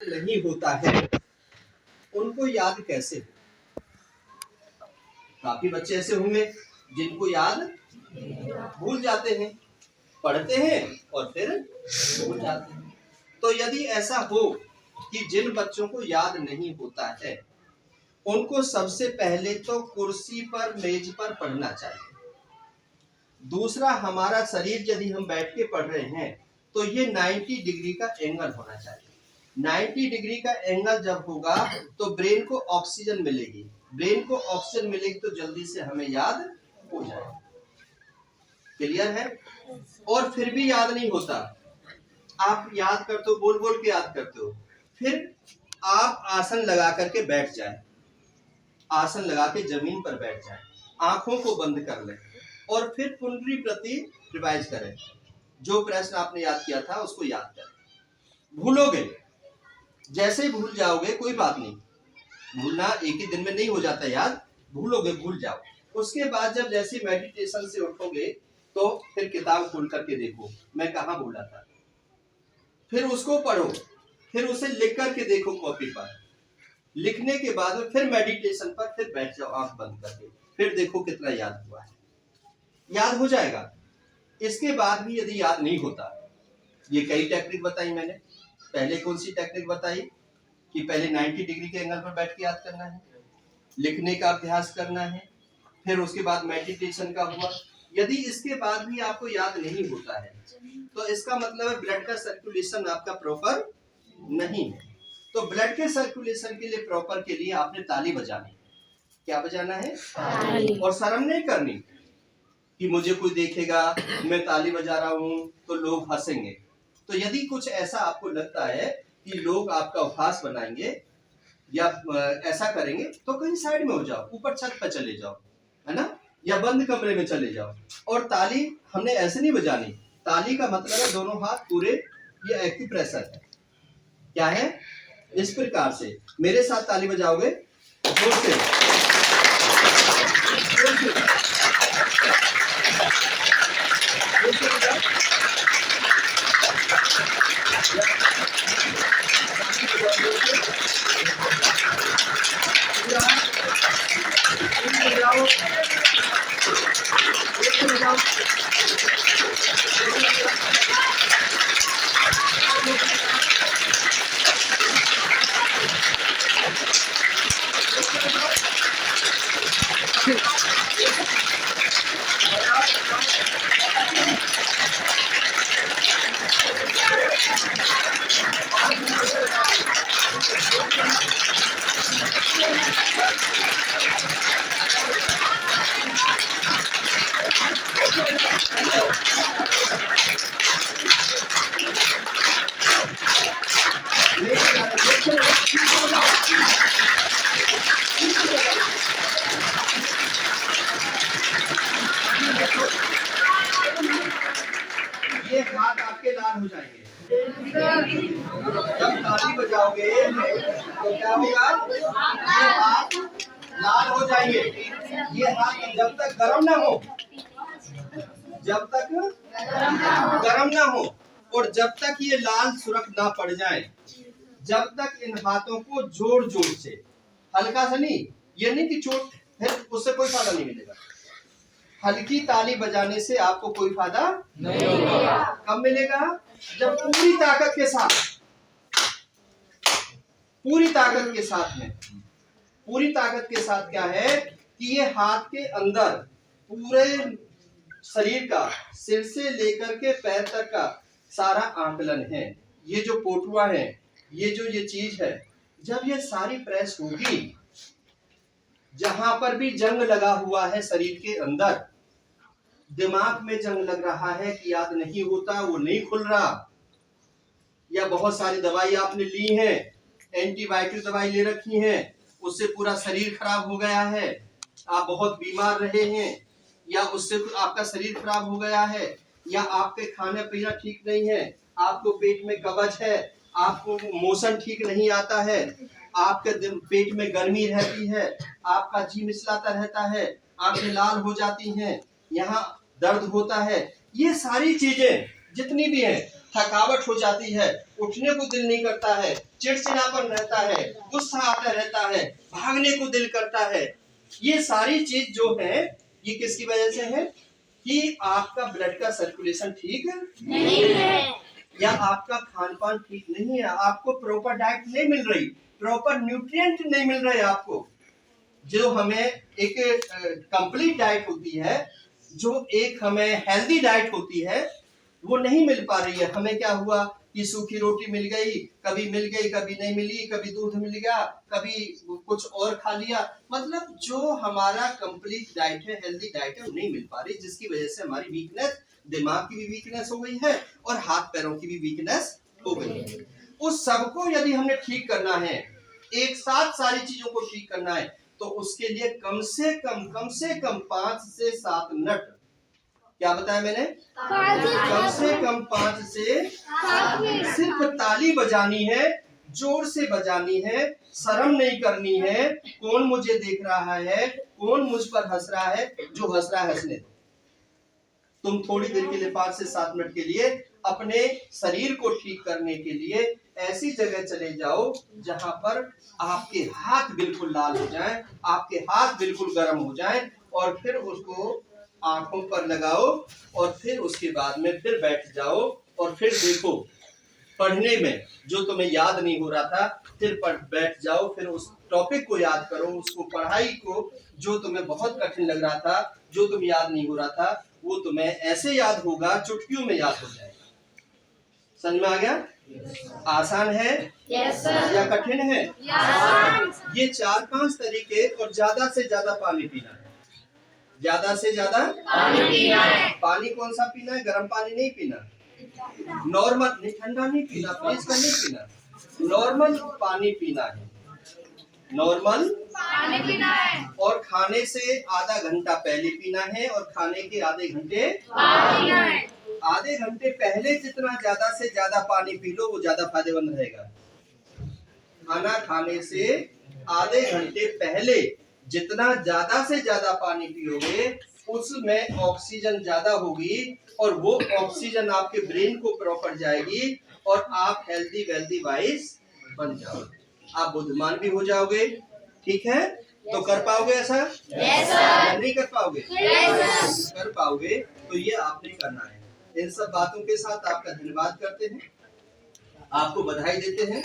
नहीं होता है उनको याद कैसे? काफी बच्चे ऐसे होंगे जिनको याद भूल जाते हैं, पढ़ते हैं और फिर भूल जाते हैं। तो यदि ऐसा हो कि जिन बच्चों को याद नहीं होता है उनको सबसे पहले तो कुर्सी पर मेज पर पढ़ना चाहिए। दूसरा, हमारा शरीर यदि हम बैठ के पढ़ रहे हैं तो ये 90 डिग्री का एंगल होना चाहिए। 90 डिग्री का एंगल जब होगा तो ब्रेन को ऑक्सीजन मिलेगी। ब्रेन को ऑक्सीजन मिलेगी तो जल्दी से हमें याद हो जाएगा। क्लियर है? और फिर भी याद नहीं होता, आप याद करते हो, बोल बोल के याद करते हो, फिर आप आसन लगा करके बैठ जाए, आसन लगा के जमीन पर बैठ जाए, आंखों को बंद कर लें और फिर पुनरी प्रति रिवाइज करें। जो प्रश्न आपने याद किया था उसको याद करें। भूलोगे, जैसे ही भूल जाओगे कोई बात नहीं, भूलना एक ही दिन में नहीं हो जाता याद, भूलोगे भूल जाओ। उसके बाद जब जैसे मेडिटेशन से उठोगे तो फिर किताब खोल करके देखो मैं कहाँ भूला था, फिर उसको पढ़ो, फिर उसे लिख करके देखो कॉपी पर। लिखने के बाद में फिर मेडिटेशन पर फिर बैठ जाओ आंख बंद करके, फिर देखो कितना याद हुआ है। याद हो जाएगा। इसके बाद भी यदि याद नहीं होता, ये कई टेक्निक बताई मैंने। पहले कौन सी टेक्निक बताई कि पहले 90 डिग्री के एंगल पर बैठ के याद करना है, लिखने का अभ्यास करना है, फिर उसके बाद मेडिटेशन का हुआ। यदि इसके बाद भी आपको याद नहीं होता है तो इसका मतलब है ब्लड का सर्कुलेशन आपका प्रॉपर नहीं है। तो ब्लड के सर्कुलेशन के लिए प्रॉपर के लिए आपने ताली बजानी। क्या बजाना है? ताली। और शर्म नहीं करनी कि मुझे कोई देखेगा मैं ताली बजा रहा हूं तो लोग हंसेंगे। तो यदि कुछ ऐसा आपको लगता है कि लोग आपका उपहास बनाएंगे या ऐसा करेंगे तो कहीं साइड में हो जाओ, ऊपर छत पर चले जाओ, है ना, या बंद कमरे में चले जाओ। और ताली हमने ऐसे नहीं बजानी। ताली का मतलब है दोनों हाथ पूरे, ये एक्यूप्रेशर है। क्या है? इस प्रकार से मेरे साथ ताली बजाओगे जोर से, जोर से, जोर से बजाओ। ये हाथ आपके लाल हो जाएंगे। जब ताली बजाओगे तो क्या होगा? ये हाथ लाल हो जाएंगे। ये हाथ जब तक गर्म ना हो, जब तक गर्म ना हो और जब तक ये लाल सुर्ख ना पड़ जाए, जब तक इन हाथों को जोर जोर से, हल्का सा नहीं, ये नहीं कि चोट है उससे कोई फायदा नहीं मिलेगा। हल्की ताली बजाने से आपको कोई फायदा नहीं होगा। कब मिलेगा? जब पूरी ताकत के साथ, पूरी ताकत के साथ में, पूरी ताकत के साथ क्या है कि ये हाथ के अंदर पूरे शरीर का, सिर से लेकर के पैर तक का सारा आंकलन है। ये जो पोटुआ है, ये जो ये चीज है, जब ये सारी प्रेस होगी, जहां पर भी जंग लगा हुआ है शरीर के अंदर, दिमाग में जंग लग रहा है कि याद नहीं होता, वो नहीं खुल रहा, या बहुत सारी दवाई आपने ली है, एंटीबायोटिक दवाई ले रखी है, उससे पूरा शरीर खराब हो गया है, आप बहुत बीमार रहे हैं, या उससे आपका शरीर खराब हो गया है, या आपके खाने पीना ठीक नहीं है, आपको पेट में कब्ज है, आपको मोशन ठीक नहीं आता है, आपके पेट में गर्मी रहती है, आपका जी मिचलाता रहता है, आंखें लाल हो जाती हैं, यहाँ दर्द होता है, ये सारी चीजें जितनी भी हैं, थकावट हो जाती है, उठने को दिल नहीं करता है, चिड़चिड़ापन रहता है, गुस्सा आता रहता है, भागने को दिल करता है। ये सारी चीज जो है ये किसकी वजह से है कि आपका ब्लड का सर्कुलेशन ठीक नहीं है, या आपका खान पान ठीक नहीं है, आपको प्रॉपर डाइट नहीं मिल रही, प्रॉपर न्यूट्रिएंट नहीं मिल रहे आपको। जो हमें एक कंप्लीट डाइट होती है, जो एक हमें हेल्दी डाइट होती है, वो नहीं मिल पा रही है। हमें क्या हुआ कि सूखी रोटी मिल गई, कभी मिल गई कभी नहीं मिली, कभी दूध मिल गया कभी कुछ और खा लिया, मतलब जो हमारा कंप्लीट डाइट है, हेल्दी डाइट है, वो नहीं मिल पा रही, जिसकी वजह से हमारी वीकनेस, दिमाग की भी वीकनेस हो गई है और हाथ पैरों की भी वीकनेस हो गई है। उस सबको यदि हमने ठीक करना है, एक साथ सारी चीजों को ठीक करना है, तो उसके लिए कम से कम 5 से 7 मिनट, क्या बताया मैंने, कम से कम 5 से सिर्फ ताली बजानी है, जोर से बजानी है, शर्म नहीं करनी है। कौन मुझे देख रहा है, कौन मुझ पर हंस रहा है, जो हंस रहा है हंसने दो। तुम थोड़ी देर के लिए 5 से 7 मिनट के लिए अपने शरीर को ठीक करने के लिए ऐसी जगह चले जाओ जहां पर आपके हाथ बिल्कुल लाल हो जाएं, आपके हाथ बिल्कुल गर्म हो जाएं, और फिर उसको आंखों पर लगाओ और फिर उसके बाद में फिर बैठ जाओ और फिर देखो पढ़ने में जो तुम्हें याद नहीं हो रहा था, फिर बैठ जाओ, फिर उस टॉपिक को याद करो, उसको पढ़ाई को जो तुम्हें बहुत कठिन लग रहा था, जो तुम्हें याद नहीं हो रहा था, वो तुम्हें ऐसे याद होगा, चुटकियों में याद हो जाएगा। समझ में आ गया? आसान है या कठिन है? ये 4-5 तरीके, और ज्यादा से ज्यादा पानी पीना है, ज्यादा से ज्यादा पानी पीना है। पानी कौन सा पीना है? गर्म पानी नहीं पीना, नॉर्मल नहीं, ठंडा नहीं पीना, फ्रिज का नहीं पीना, नॉर्मल पानी पीना है, नॉर्मल पानी पीना है। और खाने से आधा घंटा पहले पीना है और खाने के आधे घंटे बाद पीना है। आधे घंटे पहले जितना ज्यादा से ज्यादा पानी पी लो वो ज्यादा फायदेमंद रहेगा। खाना खाने से आधे घंटे पहले जितना ज्यादा से ज्यादा पानी पियोगे उसमें ऑक्सीजन ज्यादा होगी, और वो ऑक्सीजन आपके ब्रेन को प्रॉपर जाएगी और आप हेल्दी वेल्दी वाइज बन जाओगे, आप बुद्धिमान भी हो जाओगे। ठीक है, तो कर पाओगे ऐसा? या नहीं कर पाओगे? कर पाओगे, तो ये आपने करना है। इन सब बातों के साथ आपका धन्यवाद करते हैं, आपको बधाई देते हैं।